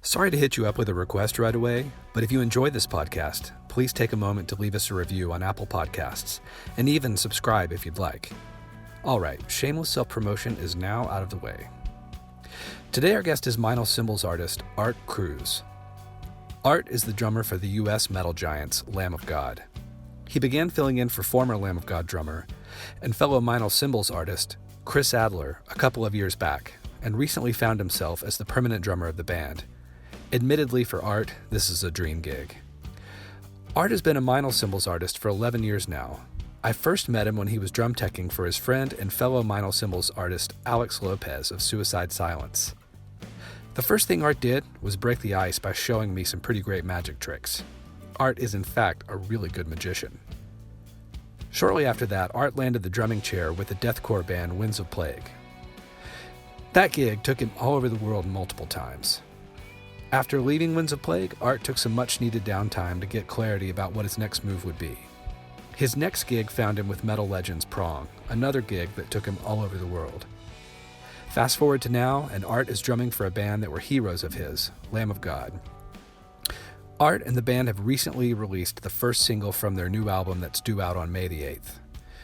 Sorry to hit you up with a request right away, but if you enjoy this podcast, please take a moment to leave us a review on Apple Podcasts, and even subscribe if you'd like. All right, shameless self-promotion is now out of the way. Today our guest is Meinl Cymbals artist Art Cruz. Art is the drummer for the U.S. metal giants Lamb of God. He began filling in for former Lamb of God drummer and fellow Meinl Cymbals artist Chris Adler a couple of years back, and recently found himself as the permanent drummer of the band. Admittedly for Art, this is a dream gig. Art has been a Meinl Cymbals artist for 11 years now. I first met him when he was drum teching for his friend and fellow Meinl Cymbals artist Alex Lopez of Suicide Silence. The first thing Art did was break the ice by showing me some pretty great magic tricks. Art is in fact a really good magician. Shortly after that, Art landed the drumming chair with the deathcore band Winds of Plague. That gig took him all over the world multiple times. After leaving Winds of Plague, Art took some much-needed downtime to get clarity about what his next move would be. His next gig found him with metal legends Prong, another gig that took him all over the world. Fast forward to now, and Art is drumming for a band that were heroes of his, Lamb of God. Art and the band have recently released the first single from their new album that's due out on May the 8th.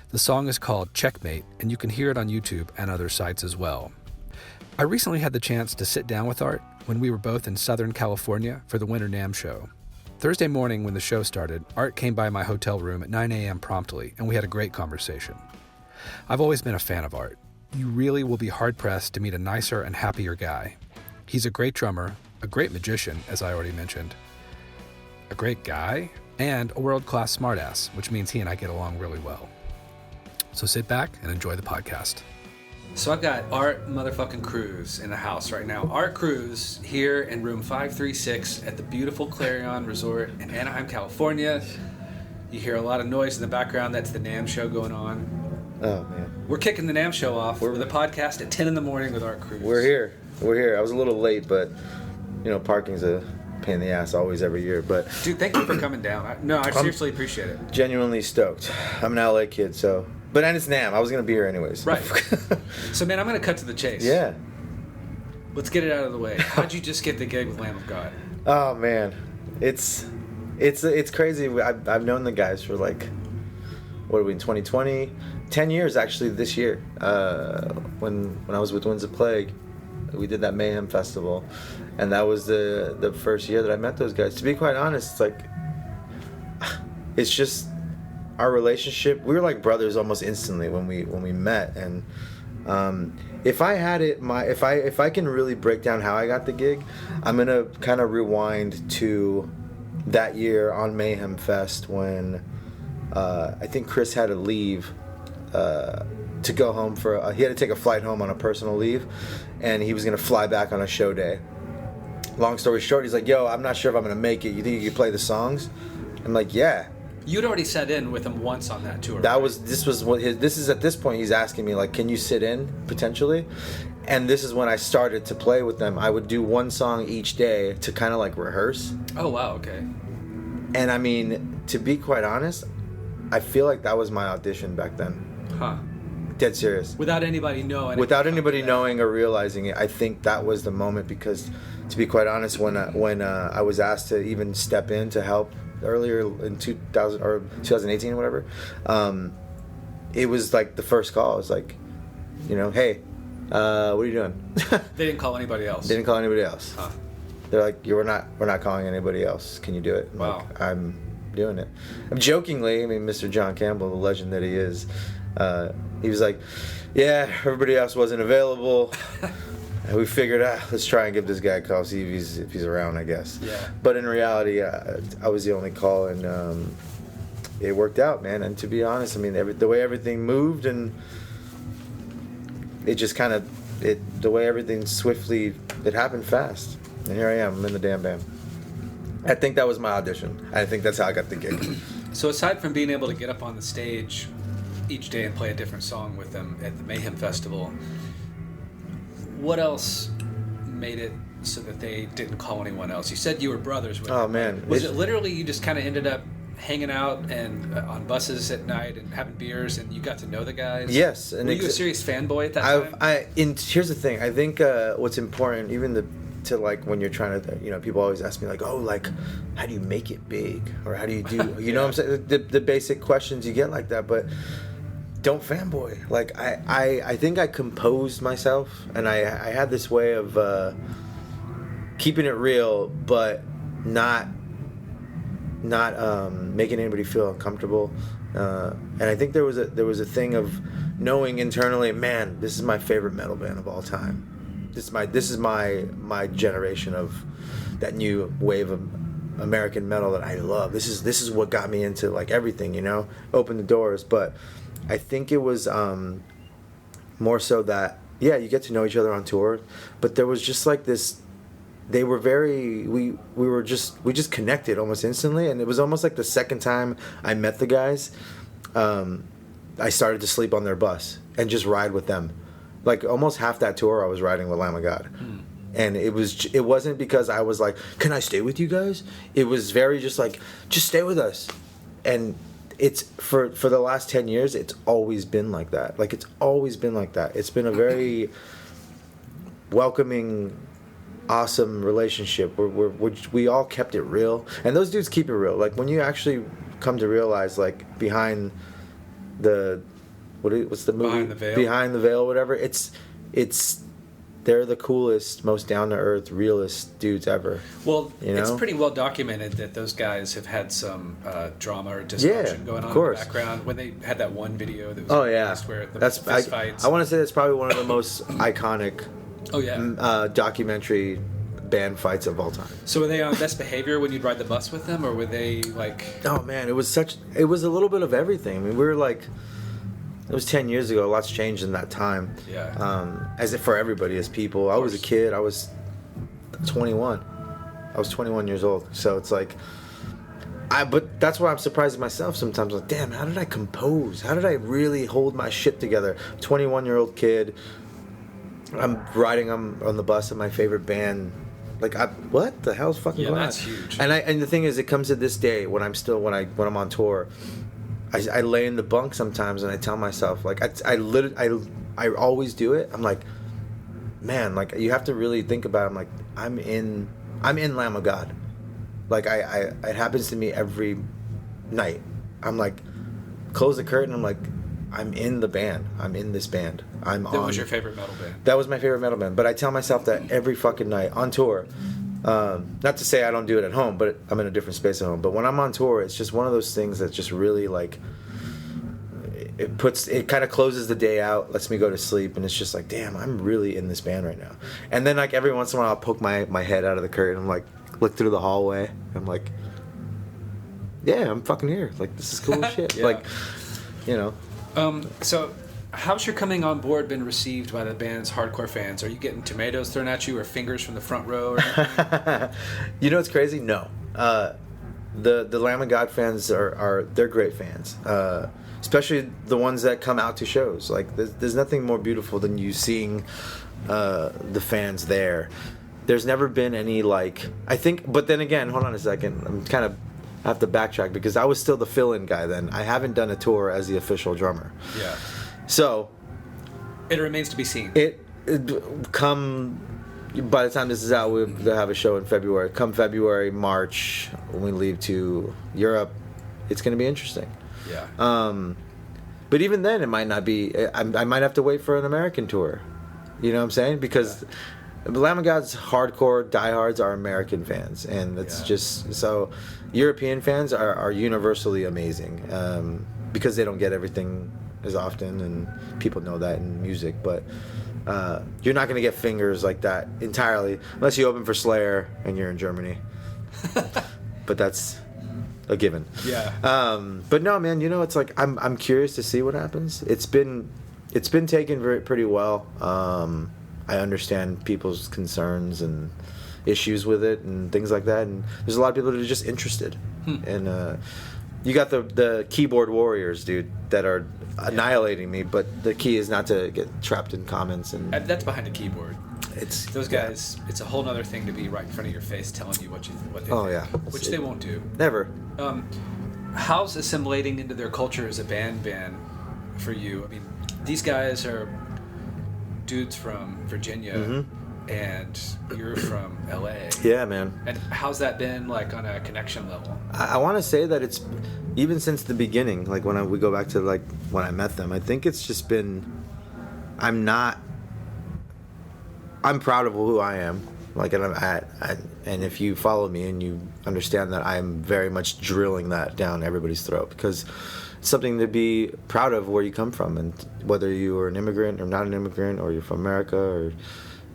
The song is called Checkmate, and you can hear it on YouTube and other sites as well. I recently had the chance to sit down with Art when we were both in Southern California for the Winter NAMM show. Thursday morning when the show started, Art came by my hotel room at 9 a.m. promptly, and we had a great conversation. I've always been a fan of Art. You really will be hard-pressed to meet a nicer and happier guy. He's a great drummer, a great magician, as I already mentioned, a great guy, and a world-class smartass, which means he and I get along really well. So sit back and enjoy the podcast. So I've got Art motherfucking Cruz in the house right now. Art Cruz here in room 536 at the beautiful Clarion Resort in Anaheim, California. You hear a lot of noise in the background. That's the NAMM show going on. Oh, man. We're kicking the NAMM show off with a podcast at 10 in the morning with Art Cruz. We're here. I was a little late, but, parking's a pain in the ass always every year. But dude, thank you for coming down. I seriously appreciate it. Genuinely stoked. I'm an LA kid, so... But and it's NAMM. I was going to be here anyways. Right. So, man, I'm going to cut to the chase. Yeah. Let's get it out of the way. How'd you just get the gig with Lamb of God? Oh, man. It's crazy. I've known the guys for, what are we, in 2020? 10 years, actually, this year. When I was with Winds of Plague, we did that Mayhem Festival. And that was the first year that I met those guys. To be quite honest, it's just... Our relationship, we were like brothers almost instantly when we met, and if I can really break down how I got the gig, I'm gonna kind of rewind to that year on Mayhem Fest when I think Chris had to leave to go home he had to take a flight home on a personal leave, and he was gonna fly back on a show day. Long story short, he's like, "Yo, I'm not sure if I'm gonna make it. You think you could play the songs?" I'm like, "Yeah." You'd already sat in with him once on that tour. This is at this point he's asking me can you sit in potentially, and this is when I started to play with them. I would do one song each day to kind of rehearse. Oh wow, okay. And I mean, to be quite honest, I feel like that was my audition back then. Huh. Dead serious. Without anybody knowing. Without anybody knowing or realizing it, I think that was the moment because, to be quite honest, when I was asked to even step in to help earlier in 2000 or 2018 or whatever, it was the first call. I was like, hey, what are you doing? They didn't call anybody else. They didn't call anybody else. Huh. They're like, we're not calling anybody else. Can you do it? Wow. I'm doing it. I'm jokingly, Mr. John Campbell, the legend that he is, he was like, yeah, everybody else wasn't available. And we figured, let's try and give this guy a call, see if he's around, I guess. Yeah. But in reality, I was the only call, and it worked out, man. And to be honest, the way everything moved, and it just the way everything it happened fast. And here I am, I'm in the damn band. I think that was my audition. I think that's how I got the gig. So aside from being able to get up on the stage each day and play a different song with them at the Mayhem Festival, what else made it so that they didn't call anyone else? You said you were brothers with them. Oh, man. Was it literally you just kind of ended up hanging out and on buses at night and having beers and you got to know the guys? Yes. And were you a serious fanboy at that time? Here's the thing. I think what's important, even to like when you're trying to, you know, people always ask me like, oh, like, how do you make it big, or how do you do, you know what I'm saying, the basic questions you get like that, but don't fanboy. Like I think I composed myself, and I had this way of keeping it real, but not making anybody feel uncomfortable. And I think there was a thing of knowing internally, man, this is my favorite metal band of all time. This is my generation of that new wave of American metal that I love. This is what got me into like everything, you know, opened the doors. But I think it was more so that, yeah, you get to know each other on tour, but there was just like this. They were very. We just connected almost instantly, and it was almost like the second time I met the guys, I started to sleep on their bus and just ride with them. Like almost half that tour, I was riding with Lamb of God. And it wasn't because I was like, can I stay with you guys? It was very just like, just stay with us. And it's for the last 10 years, it's always been like that. Like it's always been like that. It's been a very welcoming, awesome relationship where we all kept it real. And those dudes keep it real. Like when you actually come to realize, like behind the, what's the movie? Behind the Veil, whatever. It's they're the coolest, most down-to-earth, realest dudes ever. Well, you know? It's pretty well documented that those guys have had some drama or dysfunction going on in the background. When they had that one video that was released where the fist fights. I want to say that's probably one of the most iconic documentary band fights of all time. So were they on best behavior when you'd ride the bus with them, or were they like... Oh, man, it was a little bit of everything. I mean, we were like... It was 10 years ago. A lot's changed in that time. Yeah. As if for everybody, as people. I was a kid. I was 21. I was 21 years old. So it's like, but that's why I'm surprising myself sometimes. Like, damn, how did I compose? How did I really hold my shit together? 21-year-old kid. I'm riding on the bus of my favorite band. Like, what the hell's fucking going on? Yeah, that's huge. And the thing is, it comes to this day when I'm on tour. I lay in the bunk sometimes and I tell myself, like, I always do it. I'm like, man, like, you have to really think about it. I'm like, I'm in Lamb of God. Like, it happens to me every night. I'm like, close the curtain. I'm like, I'm in the band. I'm in this band. That was your favorite metal band? That was my favorite metal band. But I tell myself that every fucking night on tour. Not to say I don't do it at home, but I'm in a different space at home. But when I'm on tour, it's just one of those things that just really, like, it kind of closes the day out, lets me go to sleep, and it's just like, damn, I'm really in this band right now. And then, like, every once in a while, I'll poke my head out of the curtain and, like, look through the hallway. I'm like, yeah, I'm fucking here. Like, this is cool as shit. Yeah. Like, you know. So... How's your coming on board been received by the band's hardcore fans? Are you getting tomatoes thrown at you or fingers from the front row or anything? You know what's crazy? No. The Lamb of God fans they're great fans. Especially the ones that come out to shows. Like there's nothing more beautiful than you seeing the fans there. There's never been any, like, I think, but then again, hold on a second. I have to backtrack because I was still the fill-in guy then. I haven't done a tour as the official drummer. Yeah. So it remains to be seen. By the time this is out, we'll have a show in February. Come February, March, when we leave to Europe, it's going to be interesting. Yeah. But even then, it might not be. I might have to wait for an American tour. You know what I'm saying? Because Lamb of God's hardcore diehards are American fans, and it's just so. European fans are universally amazing because they don't get everything as often, and people know that in music, but you're not going to get fingers like that entirely unless you open for Slayer and you're in Germany. But that's a given. Yeah. But no, man, you know, it's like I'm curious to see what happens. It's been taken pretty well. I understand people's concerns and issues with it and things like that, and there's a lot of people that are just interested. And you got the keyboard warriors, dude, that are annihilating me, but the key is not to get trapped in comments. And that's behind a keyboard. It's those guys. It's a whole other thing to be right in front of your face telling you what they think, which they won't do. Never. How's assimilating into their culture as a band been for you? I mean, these guys are dudes from Virginia. and you're from LA. Yeah, man. And how's that been like on a connection level? I want to say that it's even since the beginning, like when we go back to like when I met them, I think it's just been, I'm proud of who I am. Like, and if you follow me and you understand that I'm very much drilling that down everybody's throat, because it's something to be proud of where you come from, and whether you are an immigrant or not an immigrant, or you're from America or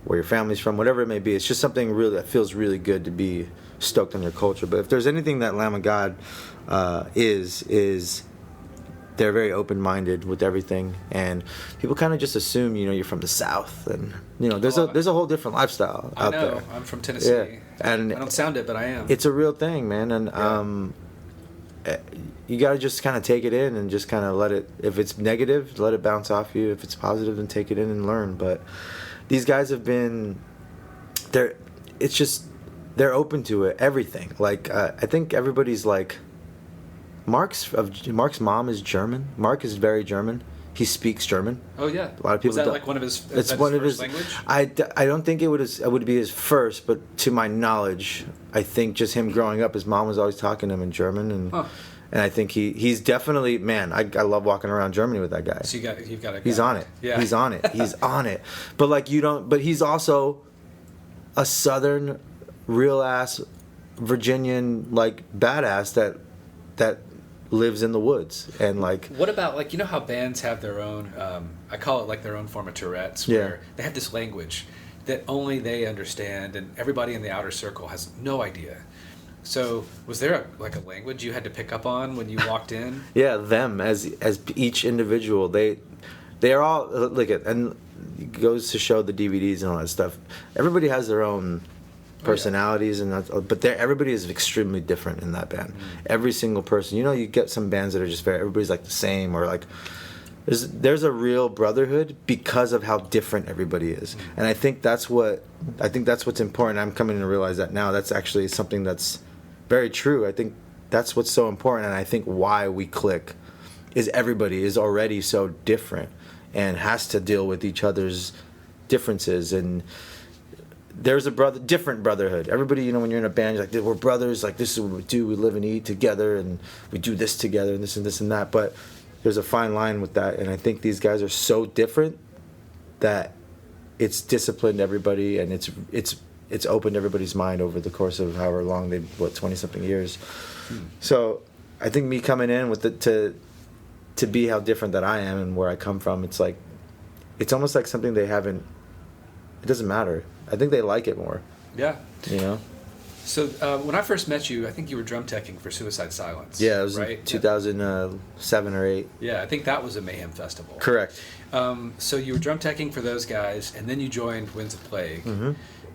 where your family's from, whatever it may be, it's just something really that feels really good to be stoked on your culture. But if there's anything that Lamb of God is they're very open-minded with everything, and people kind of just assume, you know, you're from the South, and you know, there's a whole different lifestyle out there. I know. I'm from Tennessee. Yeah. And I don't sound it, but I am. It's a real thing, man, and you got to just kind of take it in and just kind of let it. If it's negative, let it bounce off you. If it's positive, then take it in and learn. But these guys have been, they're open to it, everything. Like I think everybody's like. Mark's mom is German. Mark is very German. He speaks German. Oh yeah. A lot of people. Was that like one of his? It's one of his language. I don't think it would be his first, but to my knowledge, I think just him growing up, his mom was always talking to him in German, and and I think he's definitely, man. I love walking around Germany with that guy. So you've got a guy. He's on it. Yeah. He's on it. He's on it. But like but he's also a Southern, real ass, Virginian like badass that lives in the woods. And like, what about like, you know how bands have their own I call it like their own form of Tourette's, where they have this language that only they understand and everybody in the outer circle has no idea. So was there a language you had to pick up on when you walked in? Yeah, them as each individual, they are all like it, and it goes to show the DVDs and all that stuff. Everybody has their own personalities, and but everybody is extremely different in that band. Every single person, you know, you get some bands that are just everybody's like the same, or like there's a real brotherhood because of how different everybody is. And I think that's what's important. I'm coming to realize that now. That's actually something that's very true. I think that's what's so important, and I think why we click is everybody is already so different and has to deal with each other's differences. And there's a different brotherhood. Everybody, you know, when you're in a band, you're like, we're brothers, like this is what we do, we live and eat together, and we do this together, and this and that. But there's a fine line with that, and I think these guys are so different that it's disciplined everybody, and it's opened everybody's mind over the course of however long 20-something years. So I think me coming in with to be how different that I am and where I come from, it's like, it's almost like something they haven't, it doesn't matter. I think they like it more. Yeah. You know? So when I first met you, I think you were drum teching for Suicide Silence. Yeah, it was right? in 2007 or 8. Yeah, I think that was a Mayhem Festival. Correct. So you were drum teching for those guys, and then you joined Winds of Plague. Mm-hmm.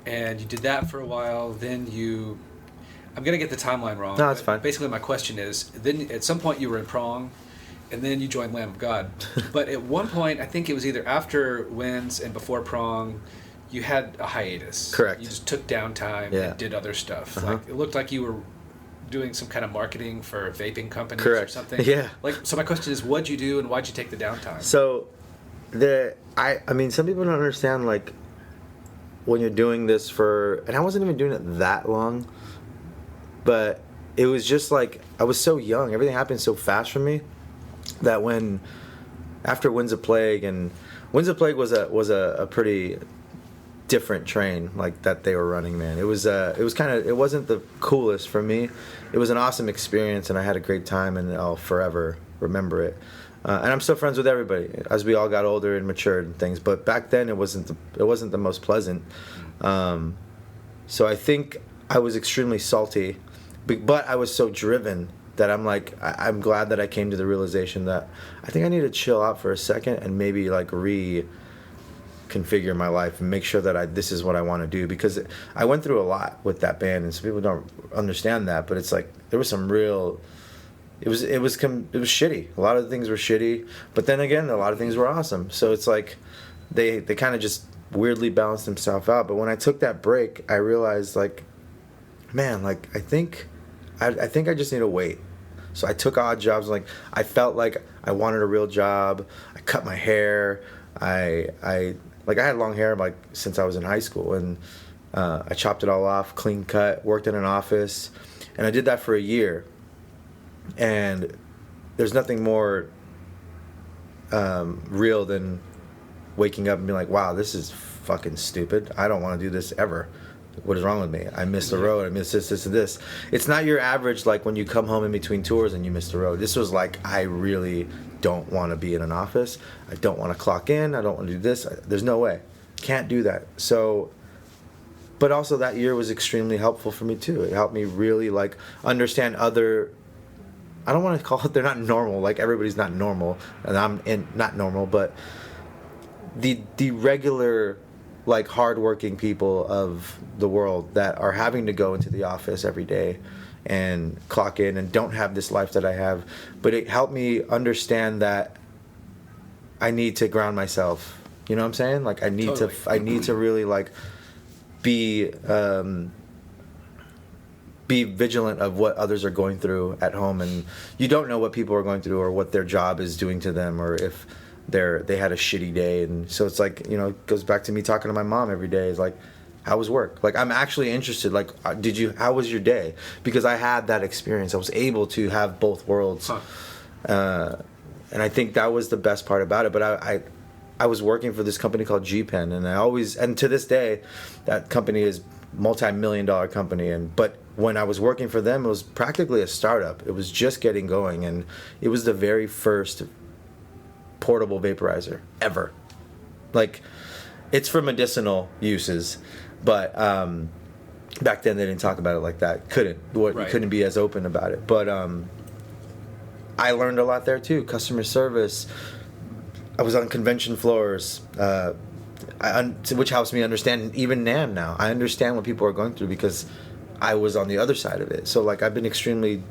And you did that for a while. Then I'm going to get the timeline wrong. No, that's fine. Basically, my question is, then at some point you were in Prong, and then you joined Lamb of God. But at one point, I think it was either after Winds and before Prong, you had a hiatus. Correct. You just took downtime and did other stuff. Like it looked like you were doing some kind of marketing for vaping companies or something. Yeah. So my question is, what'd you do and why'd you take the downtime? So I mean, some people don't understand, like, when you're doing this and I wasn't even doing it that long, but it was just like, I was so young, everything happened so fast for me that after Winds of Plague, and Winds of Plague was a pretty different train, like, that they were running, man. It wasn't the coolest for me. It was an awesome experience, and I had a great time, and I'll forever remember it. And I'm still friends with everybody as we all got older and matured and things. But back then, it wasn't the most pleasant. So I think I was extremely salty, but I was so driven that I'm like, I'm glad that I came to the realization that I think I need to chill out for a second and maybe like reconfigure my life and make sure that this is what I want to do, because I went through a lot with that band, and some people don't understand that, but it's like there was some real. It was shitty. A lot of things were shitty, but then again, a lot of things were awesome. So it's like they kind of just weirdly balanced themselves out. But when I took that break, I realized, like, man, like, I think I just need to wait. So I took odd jobs. Like, I felt like I wanted a real job. I cut my hair. I like I had long hair like since I was in high school, and I chopped it all off, clean cut, worked in an office, and I did that for a year. And there's nothing more real than waking up and being like, wow, this is fucking stupid. I don't want to do this ever. What is wrong with me? I missed the road. I missed this, and this. It's not your average, like when you come home in between tours and you miss the road. This was like, I really don't want to be in an office. I don't want to clock in. I don't want to do this. There's no way. Can't do that. So, but also that year was extremely helpful for me too. It helped me really like understand other, I don't want to call it, they're not normal. Like everybody's not normal, and I'm not normal, but the regular, like hardworking people of the world that are having to go into the office every day and clock in and don't have this life that I have. But it helped me understand that I need to ground myself. You know what I'm saying? Like I need to really like be vigilant of what others are going through at home, and you don't know what people are going through or what their job is doing to them, or if they had a shitty day. And so it's like, you know, it goes back to me talking to my mom every day. Is like, how was work? Like, I'm actually interested. Like, how was your day? Because I had that experience. I was able to have both worlds. And I think that was the best part about it. But I was working for this company called G-Pen, and to this day, that company is multi-million-dollar company. But when I was working for them, it was practically a startup. It was just getting going, and it was the very first portable vaporizer ever. Like, it's for medicinal uses, but back then they didn't talk about it like that. Couldn't be as open about it. But I learned a lot there too. Customer service. I was on convention floors, which helps me understand even NAMM now. I understand what people are going through because I was on the other side of it. So like, I've been extremely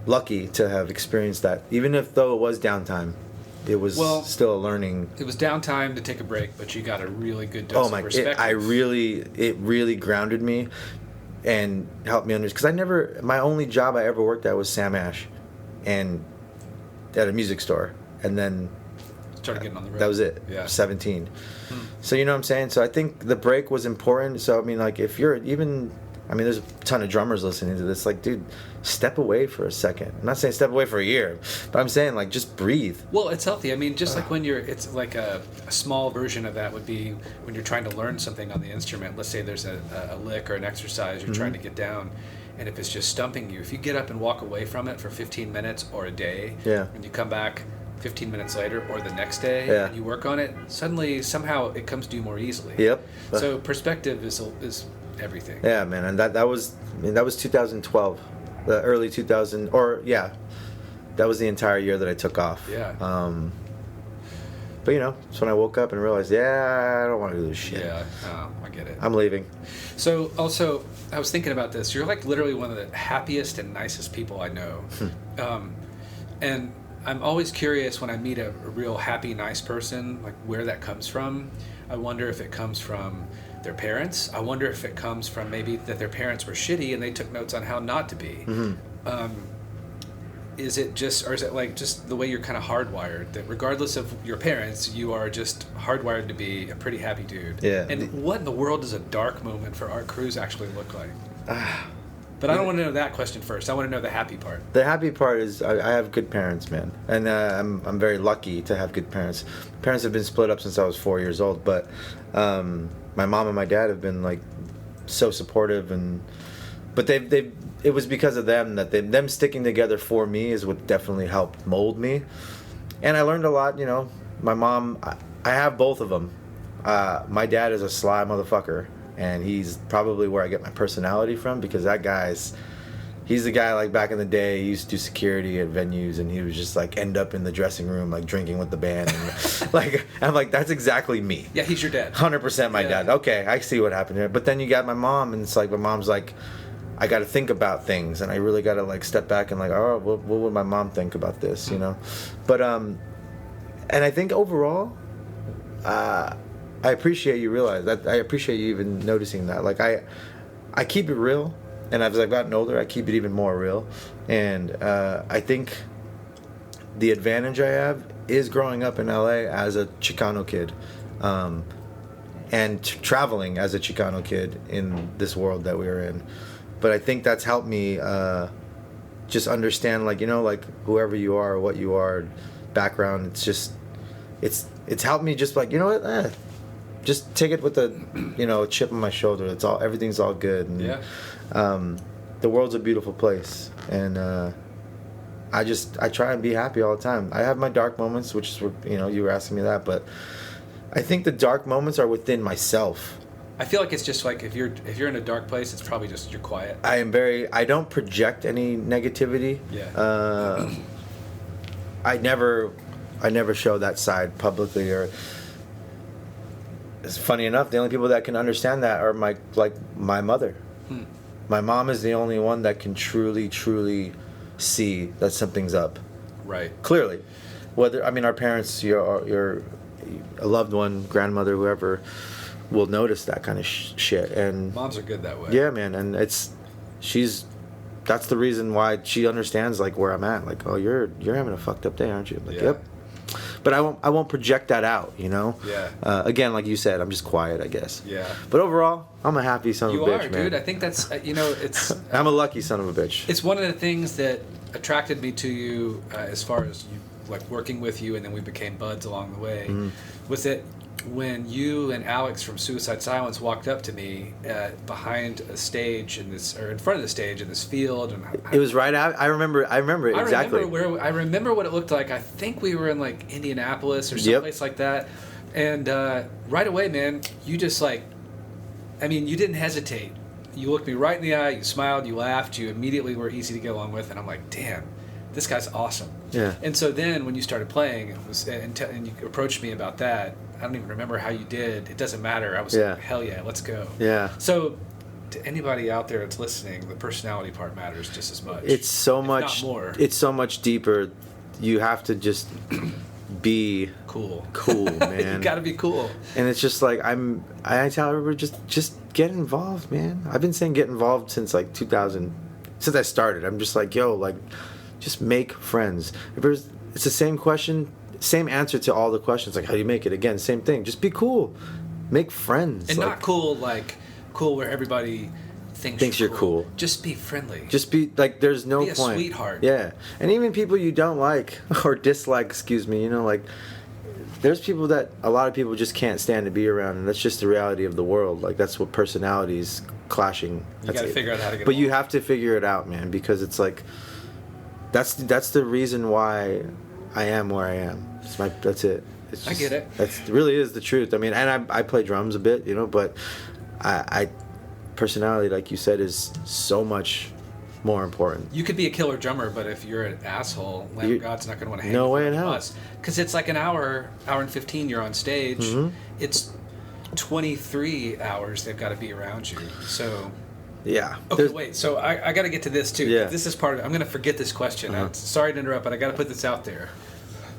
lucky to have experienced that. Even though it was downtime, it was still a learning. It was downtime to take a break, but you got a really good dose of perspective. It really grounded me and helped me understand. Because my only job I ever worked at was Sam Ash, and at a music store, and then started getting on the road. That was it. Yeah. 17. So you know what I'm saying? So I think the break was important. So I mean, like, if you're even, I mean, there's a ton of drummers listening to this. Like, dude, step away for a second. I'm not saying step away for a year, but I'm saying, like, just breathe. Well, it's healthy. I mean, just like when it's like a small version of that would be when you're trying to learn something on the instrument. Let's say there's a lick or an exercise you're trying to get down, and if it's just stumping you, if you get up and walk away from it for 15 minutes or a day, and you come back 15 minutes later or the next day and you work on it, suddenly somehow it comes to you more easily. Yep. So perspective is everything. Yeah, man, and that was 2012, the early 2000, that was the entire year that I took off. Yeah. But you know, it's when I woke up and realized, I don't want to do this shit. Yeah, I get it. I'm leaving. So also, I was thinking about this. You're like literally one of the happiest and nicest people I know. And I'm always curious when I meet a real happy, nice person, like where that comes from. I wonder if it comes from their parents. I wonder if it comes from maybe that their parents were shitty and they took notes on how not to be. Is it like just the way you're kind of hardwired, that regardless of your parents, you are just hardwired to be a pretty happy dude? Yeah. And what in the world does a dark moment for Art Cruz actually look like? But I don't want to know that question first. I want to know the happy part. The happy part is I have good parents, man, and I'm very lucky to have good parents. My parents have been split up since I was 4 years old, but my mom and my dad have been like so supportive, but it was because of them that them sticking together for me is what definitely helped mold me, and I learned a lot. You know, my mom, I have both of them. My dad is a sly motherfucker. And he's probably where I get my personality from, because he's the guy, like, back in the day, he used to do security at venues, and he was just like end up in the dressing room like drinking with the band, and like, I'm like, that's exactly me. Yeah, he's your dad. 100% my dad. Okay, I see what happened here. But then you got my mom, and it's like, my mom's like, I got to think about things, and I really got to like step back and like, oh, what would my mom think about this, you know? But and I think overall, I appreciate you realize that. I appreciate you even noticing that. Like, I keep it real, and as I've gotten older, I keep it even more real. And I think the advantage I have is growing up in LA as a Chicano kid, and traveling as a Chicano kid in this world that we are in. But I think that's helped me just understand, like, you know, like whoever you are, what you are, background. It's just, it's helped me just like, you know what, just take it with a, you know, chip on my shoulder. It's all, everything's all good. And, Yeah. The world's a beautiful place, and I try and be happy all the time. I have my dark moments, which is, you know, you were asking me that, but I think the dark moments are within myself. I feel like it's just like if you're in a dark place, it's probably just you're quiet. I don't project any negativity. Yeah. I never show that side publicly, or it's funny enough, the only people that can understand that are my mother. My mom is the only one that can truly see that something's up. Right. Clearly. Whether, I mean, our parents, your a loved one, grandmother, whoever, will notice that kind of shit. And moms are good that way. Yeah, man. And that's the reason why she understands, like, where I'm at. Like, oh, you're having a fucked up day, aren't you? Like, yeah. Yep. But I won't project that out, you know? Yeah. Again, like you said, I'm just quiet, I guess. Yeah. But overall, I'm a happy son of a bitch, man. You are, dude. I think that's, you know, it's... I'm a lucky son of a bitch. It's one of the things that attracted me to you, as far as you, like, working with you, and then we became buds along the way, was that when you and Alex from Suicide Silence walked up to me behind a stage in front of the stage in this field, and it was right out. I remember it exactly. I remember what it looked like. I think we were in like Indianapolis or someplace like that, and right away, man, you just like, I mean, you didn't hesitate. You looked me right in the eye. You smiled. You laughed. You immediately were easy to get along with, and I'm like, damn, this guy's awesome. Yeah. And so then when you started playing, it was and you approached me about that. I don't even remember how you did. It doesn't matter. I was like, hell yeah, let's go. Yeah. So to anybody out there that's listening, the personality part matters just as much. It's so much more. It's so much deeper. You have to just be cool, man. You got to be cool. And it's just like I tell everybody, just get involved, man. I've been saying get involved since like 2000, since I started. I'm just like, yo, like, just make friends. It's the same question, same answer to all the questions. Like, how do you make it? Again, same thing. Just be cool. Make friends. And not cool where everybody thinks you're cool. Just be friendly. Just be, like, there's no point. Be a sweetheart. Yeah. And even people you don't like, or dislike, you know, like, there's people that a lot of people just can't stand to be around, and that's just the reality of the world. Like, that's what personalities clashing. You got to figure out how to get along. But you have to figure it out, man, because it's like, that's the reason why I am where I am. That's it. It's just, I get it. It really is the truth. I mean, and I play drums a bit, you know, but I personality, like you said, is so much more important. You could be a killer drummer, but if you're an asshole, Lamb of God's not going to want to hang no way with in hell. us. Because it's like an hour and 15 you're on stage. Mm-hmm. It's 23 hours they've got to be around you. So... Yeah. Okay, wait. So I got to get to this too. Yeah. This is part of it. I'm going to forget this question. I'm sorry to interrupt, but I got to put this out there.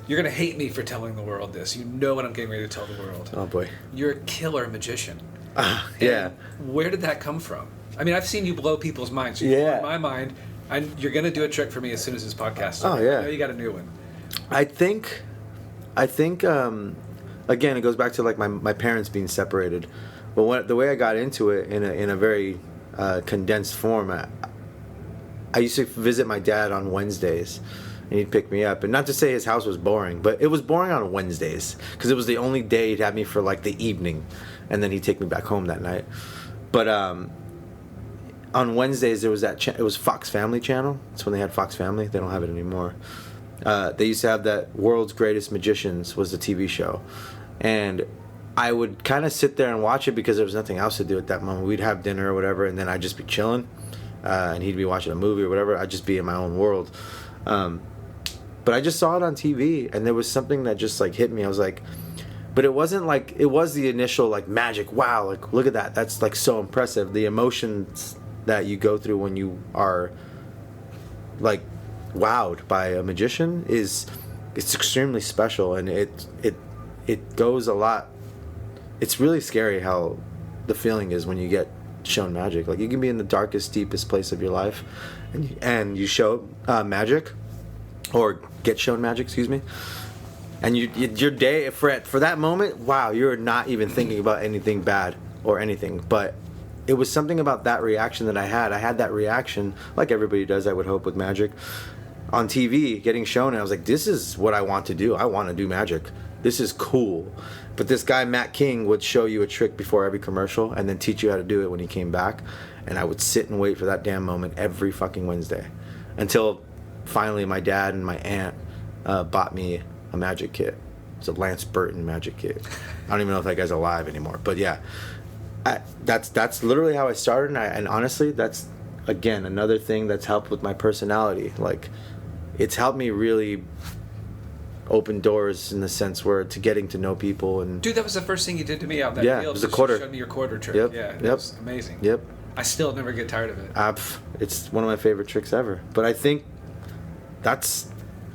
You're going to hate me for telling the world this. You know what I'm getting ready to tell the world. Oh, boy. You're a killer magician. Yeah. Where did that come from? I mean, I've seen you blow people's minds. In my mind, you're going to do a trick for me as soon as this podcast starts. Oh, yeah. I know you got a new one. I think, again, it goes back to, like, my parents being separated. But the way I got into it in a very condensed form, I used to visit my dad on Wednesdays, and he'd pick me up. And not to say his house was boring, but it was boring on Wednesdays because it was the only day he'd have me for, like, the evening, and then he'd take me back home that night. But on Wednesdays there was it was Fox Family Channel. That's when they had Fox Family. They don't have it anymore. They used to have that World's Greatest Magicians was the TV show, and I would kind of sit there and watch it because there was nothing else to do at that moment. We'd have dinner or whatever, and then I'd just be chilling, and he'd be watching a movie or whatever. I'd just be in my own world. But I just saw it on TV, and there was something that just, like, hit me. I was like, but it wasn't like, it was the initial, like, magic. Wow, like, look at that. That's, like, so impressive. The emotions that you go through when you are, like, wowed by a magician it's extremely special, and it goes a lot. It's really scary how the feeling is when you get shown magic. Like, you can be in the darkest, deepest place of your life, and you show magic, or get shown magic, excuse me, And your day, for that moment, wow, you're not even thinking about anything bad or anything. But it was something about that reaction that I had. I had that reaction, like everybody does, I would hope, with magic. On TV, getting shown, and I was like, this is what I want to do. I want to do magic. This is cool. But this guy, Matt King, would show you a trick before every commercial and then teach you how to do it when he came back. And I would sit and wait for that damn moment every fucking Wednesday. Until finally my dad and my aunt bought me a magic kit. It's a Lance Burton magic kit. I don't even know if that guy's alive anymore. But yeah, that's literally how I started. And honestly, that's, again, another thing that's helped with my personality. Like, it's helped me really open doors in the sense where to getting to know people. And dude, that was the first thing you did to me out that yeah, field. It was a quarter. You showed me your quarter trick. Yep. Yeah, it was amazing. Yep. I still never get tired of it. It's one of my favorite tricks ever. But I think that's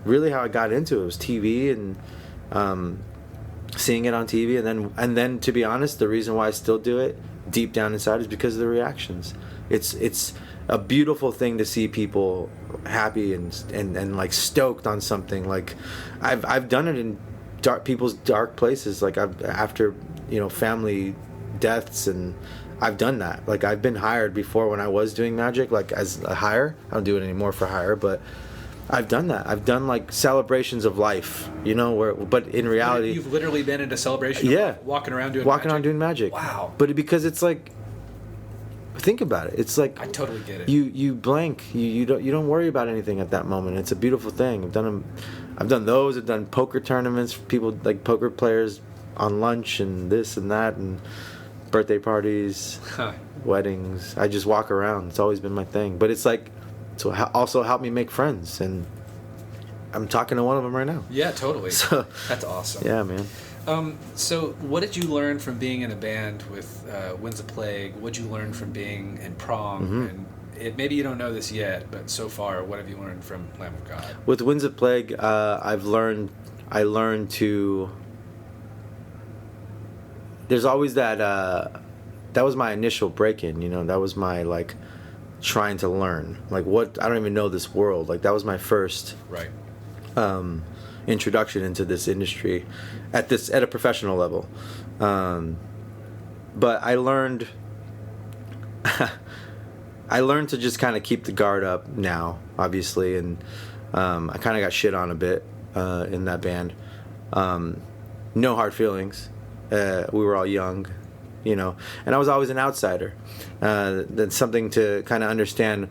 really how I got into it. It was TV and seeing it on TV, and then to be honest, the reason why I still do it deep down inside is because of the reactions. It's a beautiful thing to see people happy and like stoked on something. Like I've done it in people's dark places. Like after family deaths, and I've done that. Like I've been hired before when I was doing magic, like as a hire. I don't do it anymore for hire, but I've done that. I've done like celebrations of life, but in reality, you've literally been in a celebration. Yeah, walking around doing magic. Wow. But because it's like, think about it. It's like I totally get it. You blank. You don't worry about anything at that moment. It's a beautiful thing. I've done those. I've done poker tournaments for people, like poker players on lunch and this and that, and birthday parties, weddings. I just walk around. It's always been my thing. But it's like, so also helped me make friends, and I'm talking to one of them right now. Yeah, totally. So that's awesome. Yeah, man. So what did you learn from being in a band with Winds of Plague? What did you learn from being in Prong? Mm-hmm. And maybe you don't know this yet, but so far, what have you learned from Lamb of God? With Winds of Plague, I learned to. There's always that. That was my initial break-in. That was my like trying to learn. Like what? I don't even know this world. Like that was my first. Right. Introduction into this industry at a professional level. But I learned to just kind of keep the guard up now, obviously, and I kind of got shit on a bit in that band. No hard feelings. We were all young, and I was always an outsider. That's something to kind of understand.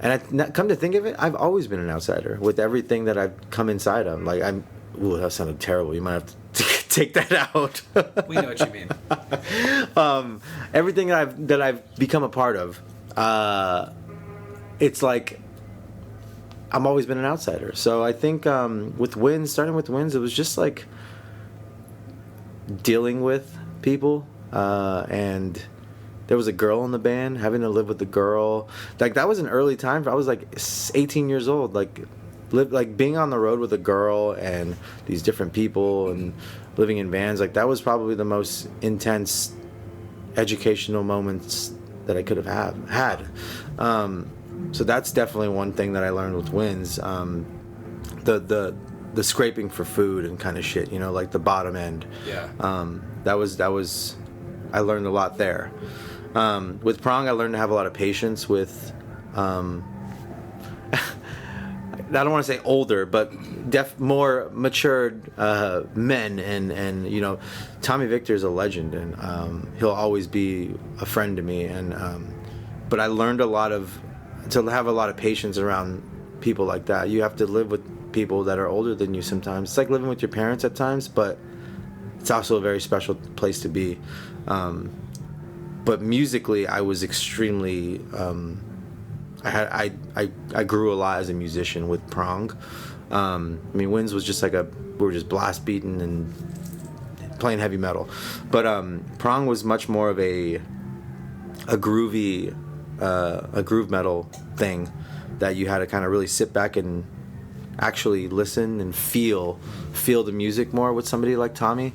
And come to think of it, I've always been an outsider with everything that I've come inside of. Like ooh, that sounded terrible. You might have to take that out. We know what you mean. Everything that I've become a part of, it's like I've always been an outsider. So I think starting with Winds, it was just like dealing with people, and there was a girl in the band, having to live with the girl. Like that was an early time. I was like 18 years old. Like being on the road with a girl and these different people and living in vans. Like that was probably the most intense educational moments that I could have had. So that's definitely one thing that I learned with Winds. The scraping for food and kind of shit. Like the bottom end. Yeah. That was. I learned a lot there. With Prong, I learned to have a lot of patience with, I don't want to say older, but more matured men, and Tommy Victor is a legend, and he'll always be a friend to me. And but I learned to have a lot of patience around people like that. You have to live with people that are older than you sometimes. It's like living with your parents at times, but it's also a very special place to be. But musically, I was extremely. I grew a lot as a musician with Prong. Winds was just like we were just blast beating and playing heavy metal, but Prong was much more of a groovy, a groove metal thing that you had to kind of really sit back and actually listen and feel the music more with somebody like Tommy.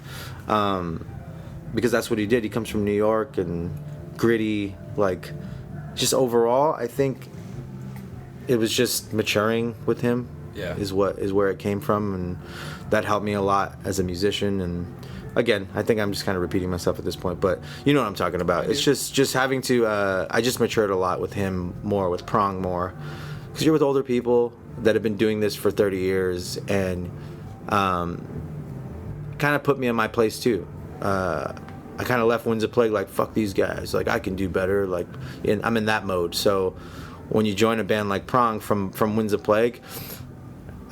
Because that's what he did. He comes from New York and gritty, like, just overall, I think it was just maturing with him. is where it came from, and that helped me a lot as a musician. And again, I think I'm just kind of repeating myself at this point, but you know what I'm talking about. It's just having to I just matured a lot with him more, with Prong more, because you're with older people that have been doing this for 30 years, and kind of put me in my place too. I kind of left Winds of Plague like, fuck these guys, like I can do better, like I'm in that mode. So when you join a band like Prong from Winds of Plague,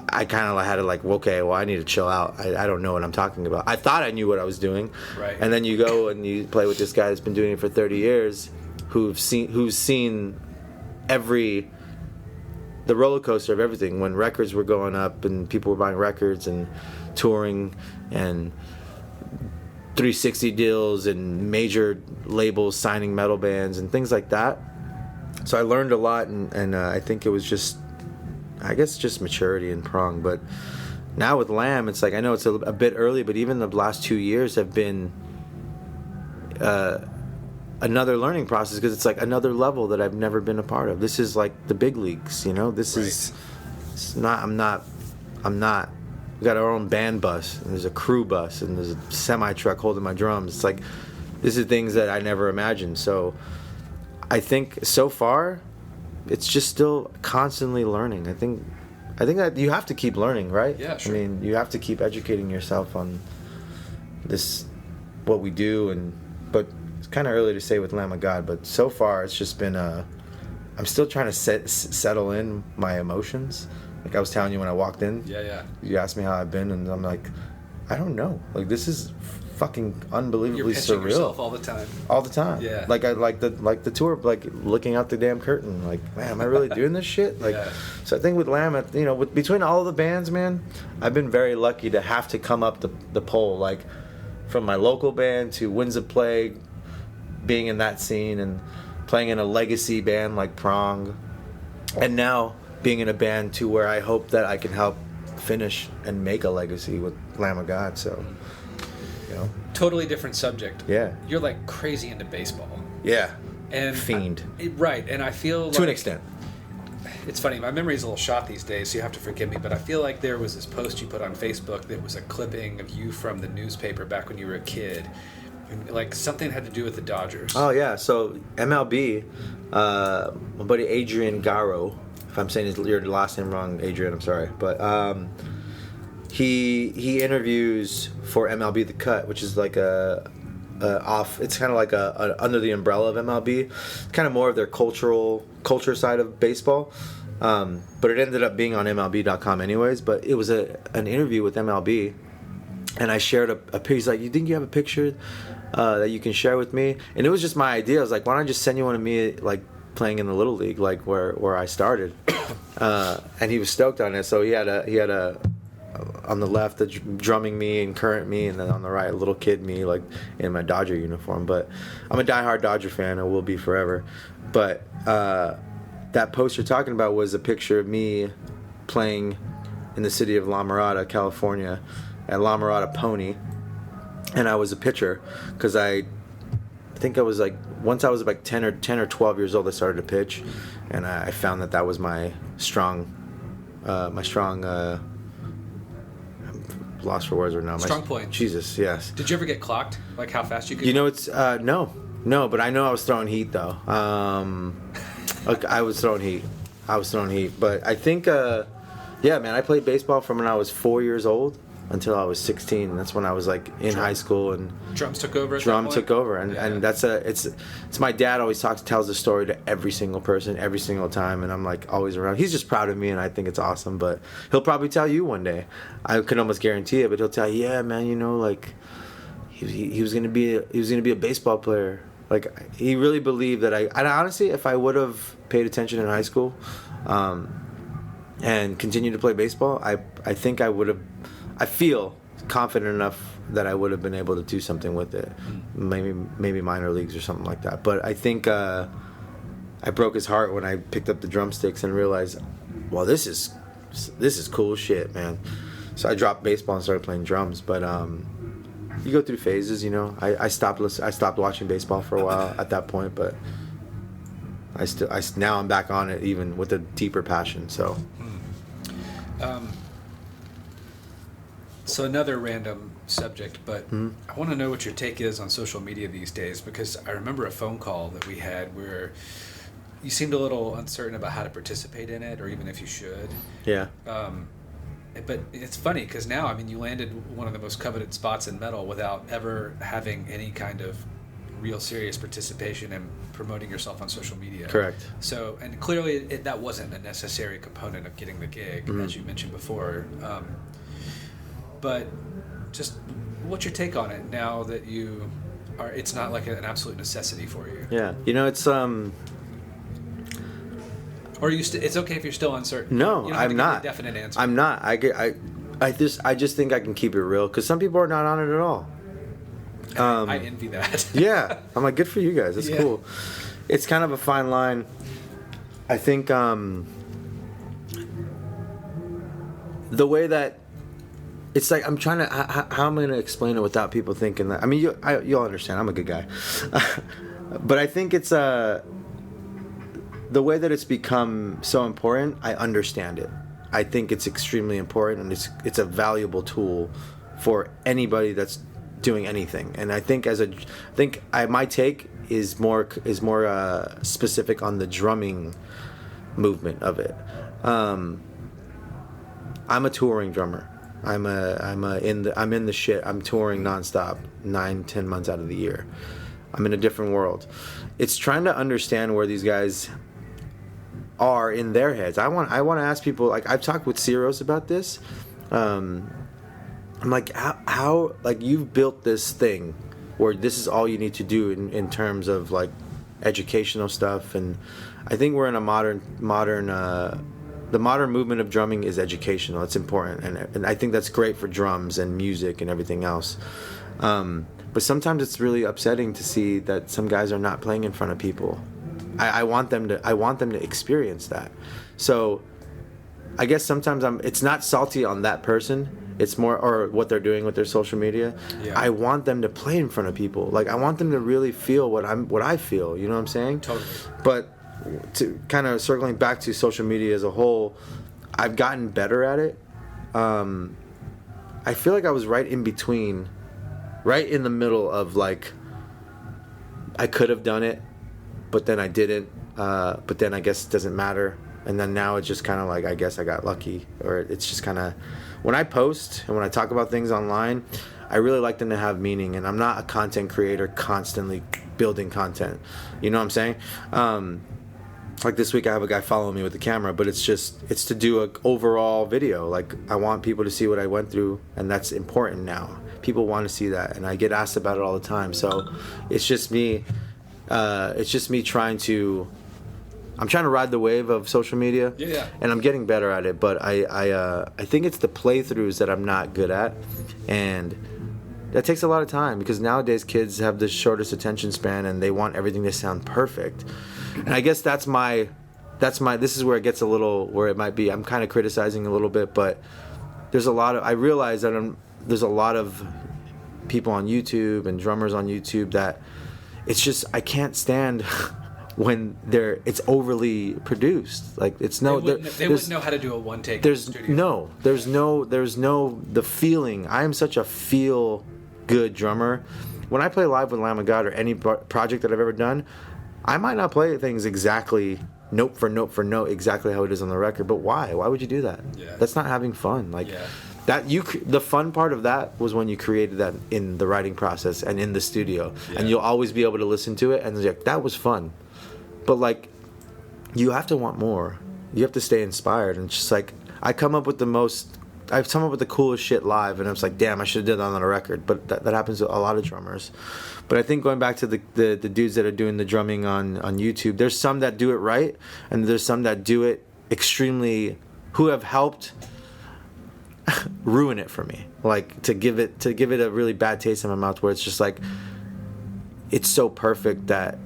I kind of had to like, okay, well I need to chill out. I don't know what I'm talking about. I thought I knew what I was doing, right? And then you go and you play with this guy that's been doing it for 30 years, who's seen the roller coaster of everything, when records were going up and people were buying records and touring and 360 deals and major labels signing metal bands and things like that. So I learned a lot, and I think it was just maturity in Prong. But now with Lamb, it's like, I know it's a bit early, but even the last 2 years have been another learning process, because it's like another level that I've never been a part of. This is like the big leagues, you know. This is, it's not. I'm not. We got our own band bus, and there's a crew bus, and there's a semi truck holding my drums. It's like, this is things that I never imagined. So I think so far, it's just still constantly learning. I think that you have to keep learning, right? Yeah, sure. I mean, you have to keep educating yourself on this, what we do, but it's kind of early to say with Lamb of God. But so far, it's just been I'm still trying to settle in my emotions. Like I was telling you when I walked in. Yeah. You asked me how I've been, and I'm like, I don't know. Like, this is fucking unbelievably You're pitching surreal. yourself all the time. All the time. Yeah. Like I like the tour, like looking out the damn curtain. Like, man, am I really doing this shit? Like, Yeah. So I think with Lamb, you know, between all the bands, man, I've been very lucky to have to come up the pole, like from my local band to Winds of Plague, being in that scene and playing in a legacy band like Prong, and now being in a band to where I hope that I can help finish and make a legacy with Lamb of God. So, you know, Totally different subject. Yeah. You're like crazy into baseball. Yeah. And Fiend. Right, and I feel To an extent. It's funny, my memory's a little shot these days, so you have to forgive me, but I feel like there was this post you put on Facebook that was a clipping of you from the newspaper back when you were a kid. And, like, something had to do with the Dodgers. Oh, yeah. So, MLB, my buddy Adrian Garro, if I'm saying your last name wrong, Adrian, I'm sorry. But he interviews for MLB The Cut, which is like it's kind of like a under the umbrella of MLB, kind of more of their culture side of baseball. But it ended up being on MLB.com anyways. But it was an interview with MLB, and I shared a picture. He's like, "You think you have a picture that you can share with me?" And it was just my idea. I was like, "Why don't I just send you one of me like playing in the Little League, like where I started?" And he was stoked on it. So he had a on the left, the drumming me and current me, and then on the right, little kid me, like in my Dodger uniform. But I'm a diehard Dodger fan. I will be forever. But that post you're talking about was a picture of me playing in the city of La Mirada, California, at La Mirada Pony, and I was a pitcher because I think I was like, once I was like 10 or 12 years old, I started to pitch, and I found that was my strong. Lost for words right now. Strong point. Jesus, yes. Did you ever get clocked? Like how fast you could? You know, it's no, but I know I was throwing heat though. I was throwing heat, but I think, yeah, man, I played baseball from when I was 4 years old until I was 16. That's when I was like in high school, and drums took over. And that's it's my dad always tells the story to every single person every single time, and I'm like always around. He's just proud of me, and I think it's awesome. But he'll probably tell you one day. I can almost guarantee it, but he'll tell you, yeah, man, you know, like he was gonna be a baseball player. Like he really believed that and honestly, if I would have paid attention in high school, and continued to play baseball, I think I would have. I feel confident enough that I would have been able to do something with it, maybe minor leagues or something like that. But I think I broke his heart when I picked up the drumsticks and realized, well, this is cool shit, man. So I dropped baseball and started playing drums. But you go through phases, you know. I stopped watching baseball for a while at that point, but now I'm back on it, even with a deeper passion. So. So another random subject, but Mm-hmm. I want to know what your take is on social media these days, because I remember a phone call that we had where you seemed a little uncertain about how to participate in it, or even if you should. Yeah. But it's funny because now, I mean, you landed one of the most coveted spots in metal without ever having any kind of real serious participation in promoting yourself on social media. Correct. So, and clearly that wasn't a necessary component of getting the gig, as you mentioned before. But just what's your take on it now that you are, it's not like an absolute necessity for you? Yeah. It's Or you it's okay if you're still uncertain. No, you don't have I'm to not. give a definite answer. I'm not. I just think I can keep it real because some people are not on it at all. I envy that. Yeah, I'm like, good for you guys. That's cool. It's kind of a fine line. I think the way that it's like, I'm trying to, how am I going to explain it without people thinking that? I mean, you'll understand. I'm a good guy, but I think it's the way that it's become so important. I understand it. I think it's extremely important, and it's a valuable tool for anybody that's doing anything. And I think my take is more specific on the drumming movement of it. I'm a touring drummer. I'm in the shit. I'm touring nonstop 9-10 months out of the year. I'm in a different world. It's trying to understand where these guys are in their heads. I want to ask people, like, I've talked with Ciros about this. I'm like, how like, you've built this thing where this is all you need to do in terms of like educational stuff, and I think we're in a modern the modern movement of drumming is educational. It's important, and I think that's great for drums and music and everything else. But sometimes it's really upsetting to see that some guys are not playing in front of people. I want them to experience that. So I guess sometimes it's not salty on that person. It's more, or what they're doing with their social media. Yeah. I want them to play in front of people. Like, I want them to really feel what I feel. You know what I'm saying? Totally. But to kind of circling back to social media as a whole, I've gotten better at it. I feel like I was right in between, right in the middle of, like, I could have done it, but then I didn't. But then I guess it doesn't matter. And then now it's just kind of like, I guess I got lucky. Or it's just kind of, when I post and when I talk about things online, I really like them to have meaning. And I'm not a content creator constantly building content. You know what I'm saying? Like this week I have a guy following me with the camera, but it's to do an overall video. Like, I want people to see what I went through, and that's important now. People want to see that, and I get asked about it all the time. So it's just me I'm trying to ride the wave of social media, and I'm getting better at it. But I think it's the playthroughs that I'm not good at, and that takes a lot of time because nowadays kids have the shortest attention span and they want everything to sound perfect. And I guess this is where it gets a little, where it might be, I'm kind of criticizing a little bit, but I realize that there's a lot of people on YouTube and drummers on YouTube that it's just, I can't stand when it's overly produced. Like, it's no, they wouldn't know how to do a one take. There's no the feeling. I am such a feel good drummer. When I play live with Lamb of God or any project that I've ever done, I might not play things exactly note for note for note exactly how it is on the record. But why? Why would you do that? Yeah. That's not having fun. Like, the fun part of that was when you created that in the writing process and in the studio, and you'll always be able to listen to it and like, that was fun. But like, you have to want more. You have to stay inspired, and just like, I come up with the coolest shit live, and I'm like, damn, I should have did that on a record. But that happens to a lot of drummers. But I think going back to the dudes that are doing the drumming on YouTube, there's some that do it right, and there's some that do it extremely, who have helped ruin it for me. Like, to give it a really bad taste in my mouth, where it's just like, it's so perfect that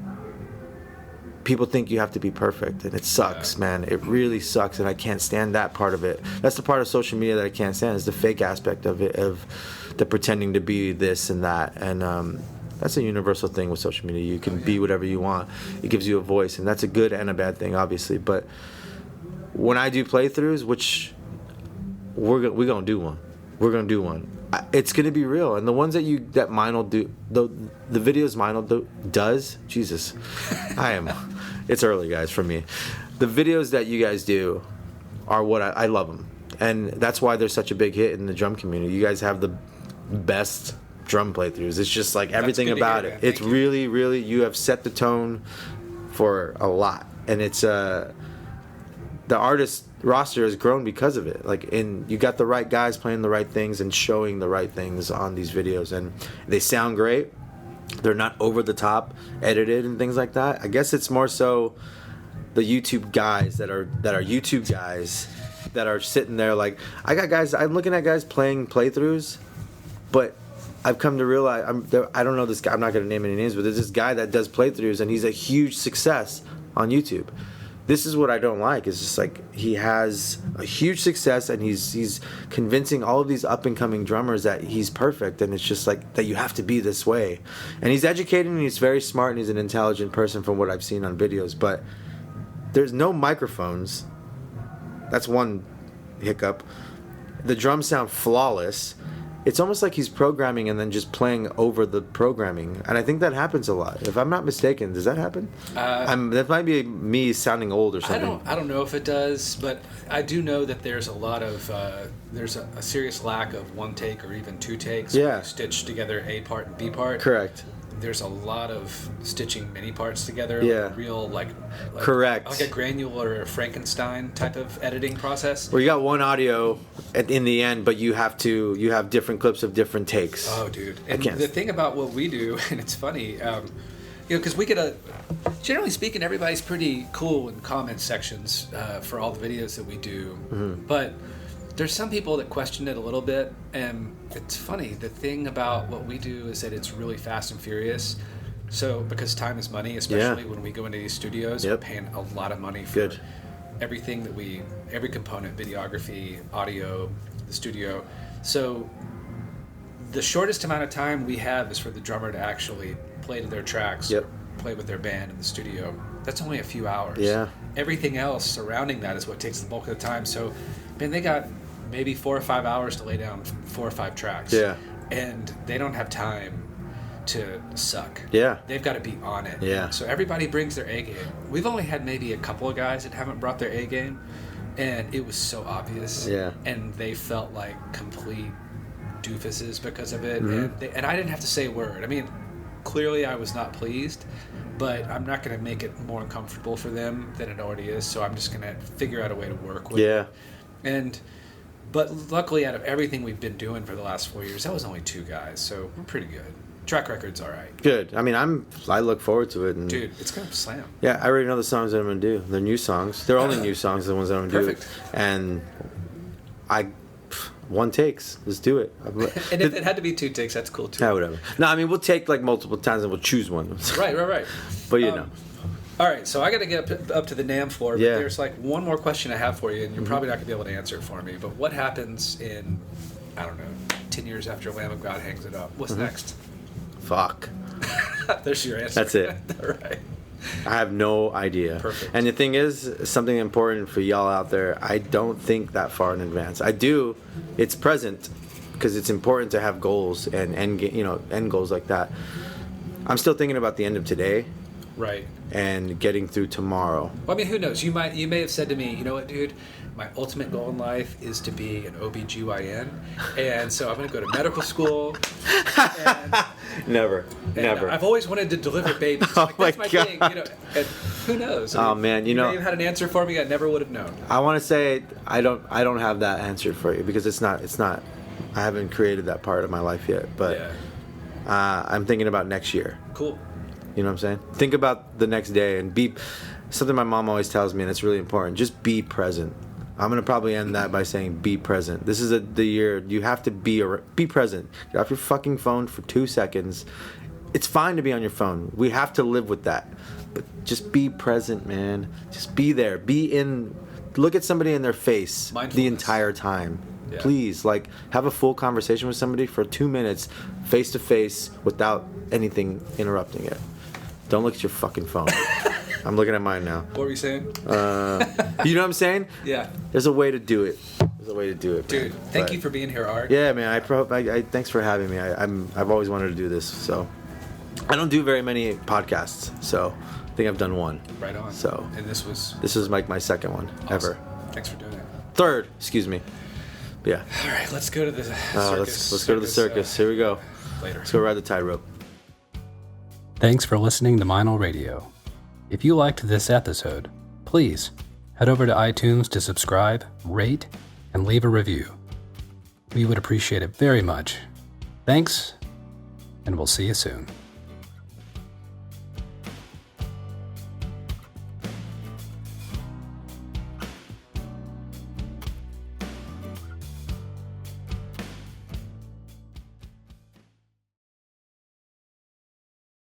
people think you have to be perfect, and it sucks, man. It really sucks, and I can't stand that part of it. That's the part of social media that I can't stand, is the fake aspect of it, of the pretending to be this and that. And that's a universal thing with social media. You can be whatever you want. It gives you a voice, and that's a good and a bad thing, obviously. But when I do playthroughs, which we're gonna do one. We're gonna do one. It's gonna be real. And the ones that Meinl do, the videos Meinl does, Jesus, it's early, guys, for me. The videos that you guys do are what I love them, and that's why they're such a big hit in the drum community. You guys have the best drum playthroughs. It's just like everything about it. It's really, really, you have set the tone for a lot, and it's the artist roster has grown because of it. Like, and you got the right guys playing the right things and showing the right things on these videos, and they sound great. They're not over the top edited and things like that. I guess it's more so the YouTube guys that are YouTube guys that are sitting there. Like, I'm looking at guys playing playthroughs, but I've come to realize, I don't know this guy, I'm not going to name any names, but there's this guy that does playthroughs, and he's a huge success on YouTube. This is what I don't like. It's just like, he has a huge success, and he's convincing all of these up-and-coming drummers that he's perfect, and it's just like, that you have to be this way. And he's educated, and he's very smart, and he's an intelligent person from what I've seen on videos, but there's no microphones. That's one hiccup. The drums sound flawless. It's almost like he's programming and then just playing over the programming, and I think that happens a lot. If I'm not mistaken, does that happen? That might be me sounding old or something. I don't know if it does, but I do know that there's a lot of there's a serious lack of one take or even two takes. Yeah. Where you stitch together A part and B part. Correct. There's a lot of stitching many parts together. Yeah. Like a real correct. Like a granular Frankenstein type of editing process. Where you got one audio in the end, but you have different clips of different takes. Oh, dude. And the thing about what we do, and it's funny, because we get generally speaking, everybody's pretty cool in comment sections for all the videos that we do. Mm-hmm. But there's some people that question it a little bit, and it's funny. The thing about what we do is that it's really fast and furious. So, because time is money, especially when we go into these studios, we're paying a lot of money for everything every component, videography, audio, the studio. So, the shortest amount of time we have is for the drummer to actually play to their tracks, play with their band in the studio. That's only a few hours. Yeah. Everything else surrounding that is what takes the bulk of the time. So, man, they got maybe 4 or 5 hours to lay down 4 or 5 tracks. Yeah. And they don't have time to suck. Yeah. They've got to be on it. Yeah. So everybody brings their A game. We've only had maybe a couple of guys that haven't brought their A game, and it was so obvious. Yeah. And they felt like complete doofuses because of it. Mm-hmm. And I didn't have to say a word. I mean, clearly I was not pleased, but I'm not going to make it more uncomfortable for them than it already is. So I'm just going to figure out a way to work with it. But luckily, out of everything we've been doing for the last 4 years, that was only 2 guys, so we're pretty good. Track record's all right. Good. I mean, I look forward to it. And dude, it's gonna slam. Yeah, I already know the songs that I'm gonna do. They're new songs. They're only new songs, the ones that I'm gonna do. Perfect. And one takes. Let's do it. And if it had to be 2 takes, that's cool too. Yeah, whatever. No, I mean, we'll take like multiple times and we'll choose one. Right. But you know. All right, so I got to get up to the NAMM floor, but there's like one more question I have for you, and you're probably not going to be able to answer it for me, but what happens in, I don't know, 10 years after Lamb of God hangs it up? What's next? Fuck. There's your answer. That's it. All right. I have no idea. Perfect. And the thing is, something important for y'all out there, I don't think that far in advance. I do. It's present, because it's important to have goals and end goals like that. I'm still thinking about the end of today. Right. And getting through tomorrow. Well, I mean, who knows? You may have said to me, you know what, dude? My ultimate goal in life is to be an OBGYN, and so I'm going to go to medical school. Never. I've always wanted to deliver babies. Like, that's my God. Thing. You know, and who knows? I mean, you may have had an answer for me I never would have known. I want to say I don't have that answer for you, because it's not. I haven't created that part of my life yet, but I'm thinking about next year. Cool. You know what I'm saying? Think about the next day and be something my mom always tells me, and it's really important. Just be present. I'm going to probably end that by saying be present. This is the year you have to be present. Get off your fucking phone for 2 seconds. It's fine to be on your phone. We have to live with that. But just be present, man. Just be there. Look at somebody in their face the entire time. Yeah. Please, have a full conversation with somebody for 2 minutes, face to face, without anything interrupting it. Don't look at your fucking phone. I'm looking at mine now. What were you saying? You know what I'm saying? Yeah. There's a way to do it. There's the way to do it, dude. man. Thank you for being here, Art. Yeah, man. I thanks for having me. I've always wanted to do this, so I don't do very many podcasts, so I think I've done one. Right on. So and this is like my second one ever. Thanks for doing it. Third, excuse me. Yeah. All right, let's go to the circus. Let's go to the circus. Here we go. Later. Let's go ride the tightrope. Thanks for listening to Meinl Radio. If you liked this episode, please head over to iTunes to subscribe, rate, and leave a review. We would appreciate it very much. Thanks, and we'll see you soon.